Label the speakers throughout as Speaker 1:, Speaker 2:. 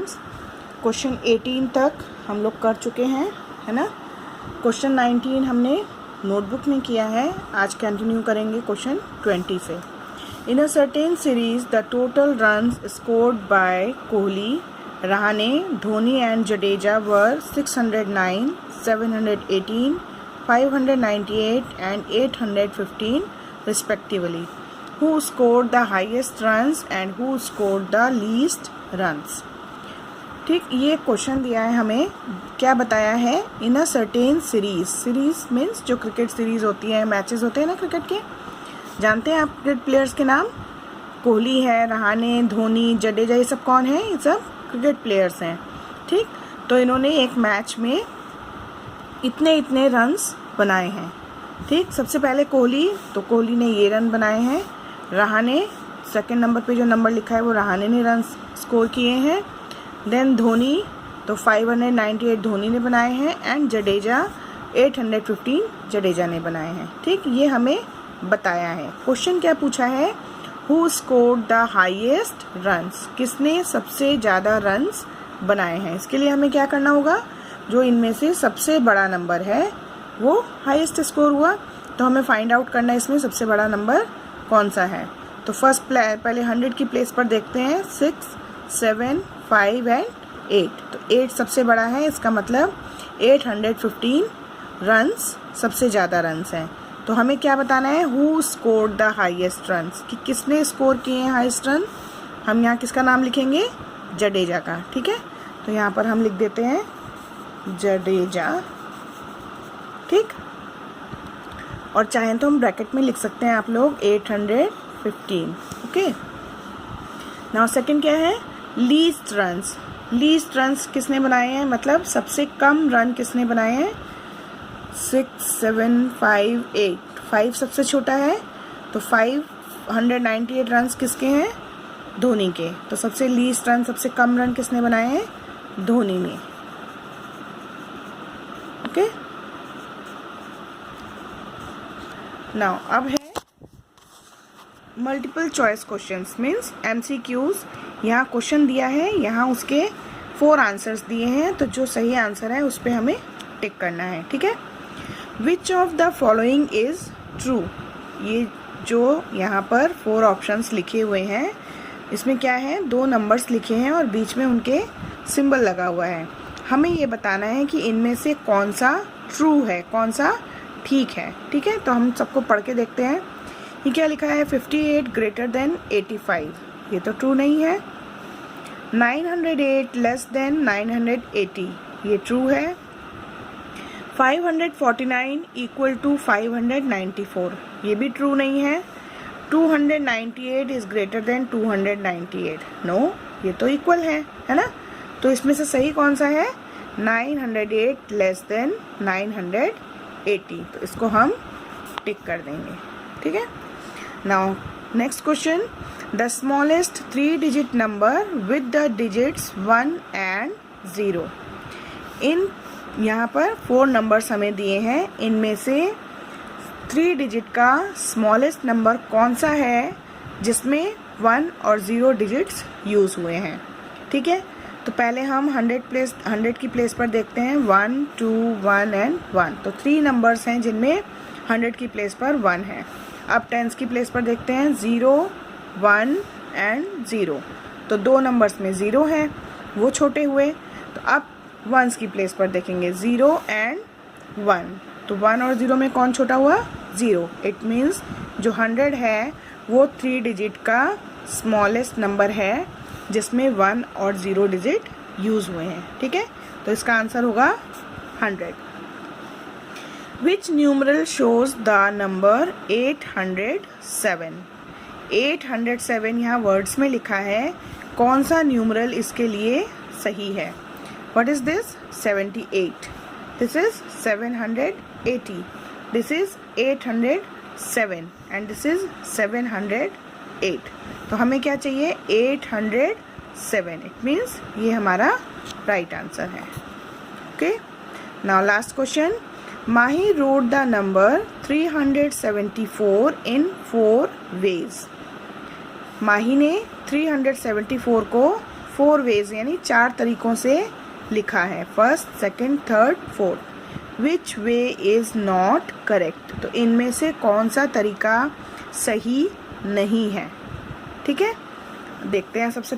Speaker 1: Students, question 18 तक हम लोग कर चुके हैं, है ना। क्वेश्चन 19 हमने नोटबुक में किया है, आज कंटिन्यू करेंगे क्वेश्चन 20 से। In a certain series the total runs scored by Kohli, Rahane, Dhoni and Jadeja were 609, 718, 598 and 815 respectively. Who scored the highest runs and who scored the least runs? ठीक, ये क्वेश्चन दिया है हमें, क्या बताया है, in a certain series. Series means जो cricket series होती है, मैचेस होते हैं ना क्रिकेट के, जानते हैं आप क्रिकेट प्लेयर्स के नाम? कोहली है, रहाणे, धोनी, जडेजा, ये सब कौन है? ये सब क्रिकेट प्लेयर्स हैं। ठीक, तो इन्होंने एक मैच में इतने इतने रन्स बनाए हैं। ठीक, सबसे पहले कोहली, तो कोहली ने ये रन बनाए हैं। रहाणे, सेकंड नंबर पे जो नंबर लिखा है वो रहाणे ने रन स्कोर किए हैं। देन धोनी, तो 598 धोनी ने बनाए हैं। एंड जडेजा 815 जडेजा ने बनाए हैं। ठीक, ये हमें बताया है। क्वेश्चन क्या पूछा है? Who scored the highest runs, किसने सबसे ज़्यादा रन्स बनाए हैं। इसके लिए हमें क्या करना होगा, जो इनमें से सबसे बड़ा नंबर है वो हाईएस्ट स्कोर हुआ, तो हमें फाइंड आउट करना है इसमें सबसे बड़ा नंबर कौन सा है। तो फर्स्ट पहले 100 की प्लेस पर देखते हैं, 6, 7, 5 एंड 8। तो 8 सबसे बड़ा है, इसका मतलब 815 रन्स सबसे ज़्यादा रन्स हैं। तो हमें क्या बताना है, who scored the highest runs, कि किसने स्कोर किए हैं हाईएस्ट रन। हम यहाँ किसका नाम लिखेंगे? जडेजा का। ठीक है, तो यहाँ पर हम लिख देते हैं जडेजा। ठीक, और चाहें तो हम ब्रैकेट में लिख सकते हैं आप लोग 815। ओके, नाउ सेकंड क्या है? Least runs. लीस्ट रन्स किसने बनाए हैं, मतलब सबसे कम रन किसने बनाए हैं? 6, 7, 5, 8। 5 सबसे छोटा है, तो 598 रन्स किसके हैं? धोनी के। तो सबसे लीस्ट रन, सबसे कम रन किसने बनाए हैं? धोनी ने। ओके, नाउ अब है multiple choice questions, means MCQs। यहाँ क्वेश्चन दिया है, यहाँ उसके 4 आंसर्स दिए हैं, तो जो सही आंसर है उस पर हमें टिक करना है। ठीक है, which of the following is true. ये जो यहाँ पर 4 ऑप्शंस लिखे हुए हैं, इसमें क्या है, 2 नंबर्स लिखे हैं और बीच में उनके सिंबल लगा हुआ है। हमें ये बताना है कि इनमें से कौन सा ट्रू है, कौन सा ठीक है। ठीक है, तो हम सबको पढ़ के देखते हैं। ये क्या लिखा है, 58 ग्रेटर देन 85, ये तो ट्रू नहीं है। 908 लेस देन 980, ये ट्रू है। 549 इक्वल टू 594, ये भी ट्रू नहीं है। 298 इज ग्रेटर देन 298, नो, ये तो इक्वल है ना। तो इसमें से सही कौन सा है? 908 लेस देन 980, तो इसको हम टिक कर देंगे। ठीक है, now next question, the smallest 3 digit number with the digits 1 and 0। इन यहाँ पर 4 नंबर्स हमें दिए हैं, इनमें से 3 डिजिट का स्मॉलेस्ट नंबर कौन सा है जिसमें 1 और 0 डिजिट्स यूज़ हुए हैं। ठीक है, तो पहले हम 100 की प्लेस पर देखते हैं, 1, 2, 1 एंड 1। तो 3 नंबर्स हैं जिनमें 100 की प्लेस पर 1 है। अब 10 की प्लेस पर देखते हैं, 0, 1 एंड 0। तो 2 नंबर्स में 0 है, वो छोटे हुए। तो अब 1s की प्लेस पर देखेंगे, 0 एंड 1। तो 1 और 0 में कौन छोटा हुआ? 0। इट मीन्स जो 100 है वो 3 डिजिट का स्मॉलेस्ट नंबर है जिसमें 1 और 0 डिजिट यूज़ हुए हैं। ठीक है, तो इसका आंसर होगा 100। विच न्यूमरल शोज द नंबर 807। 807 यहाँ वर्ड्स में लिखा है, कौन सा न्यूमरल इसके लिए सही है? What is this? 78, this is 780, this is 807 and this is 708। तो हमें क्या चाहिए? 807। इट मीन्स ये हमारा राइट आंसर है। Okay, now last question, Mahi wrote the number 374 in 4 ways. माही ने 374 को 4 वेज यानी 4 तरीकों से लिखा है, first, second, third, fourth. Which way is not correct, तो इनमें से कौन सा तरीका सही नहीं है। ठीक है, देखते हैं। सबसे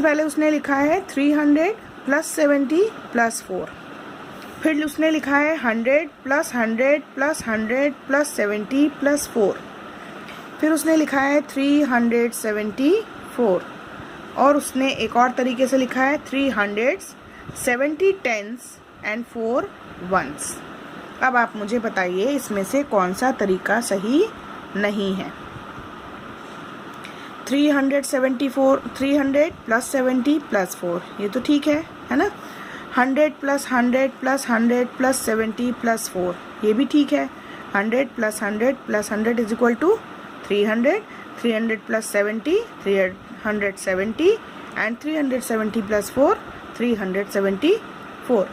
Speaker 1: पहले उसने लिखा है 300 + 70 + 4। फिर उसने लिखा है 100 + 100 + 100 + 70 + 4। फिर उसने लिखा है 374 और उसने एक और तरीके से लिखा है 300 70 10s and 4 1s। अब आप मुझे बताइए इसमें से कौन सा तरीका सही नहीं है। 374 300 + 70 + 4 ये तो ठीक है ना। 100 + 100 + 100 + 70 + 4 ये भी ठीक है। 100 + 100 + 100 = 300, 300 + 70 370 and 370 + 4 374।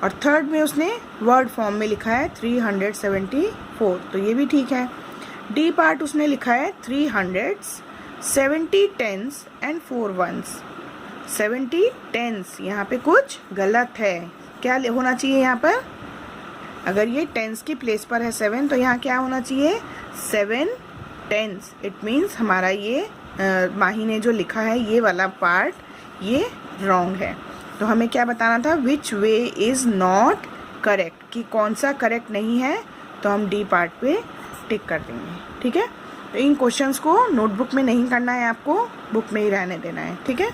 Speaker 1: और थर्ड में उसने वर्ड फॉर्म में लिखा है 374, तो ये भी ठीक है। डी पार्ट उसने लिखा है 300s 70 10s and 4 1s। 70 10s यहाँ पे कुछ गलत है। क्या होना चाहिए यहाँ पर? अगर ये टेंस की प्लेस पर है 7 तो यहाँ क्या होना चाहिए? 7 10s। इट मीन्स हमारा ये माही ने जो लिखा है ये वाला पार्ट ये रॉन्ग है। तो हमें क्या बताना था? विच वे इज़ नॉट करेक्ट, कि कौन सा करेक्ट नहीं है, तो हम डी पार्ट पे टिक कर देंगे। ठीक है, तो इन क्वेश्चंस को नोटबुक में नहीं करना है, आपको बुक में ही रहने देना है। ठीक है।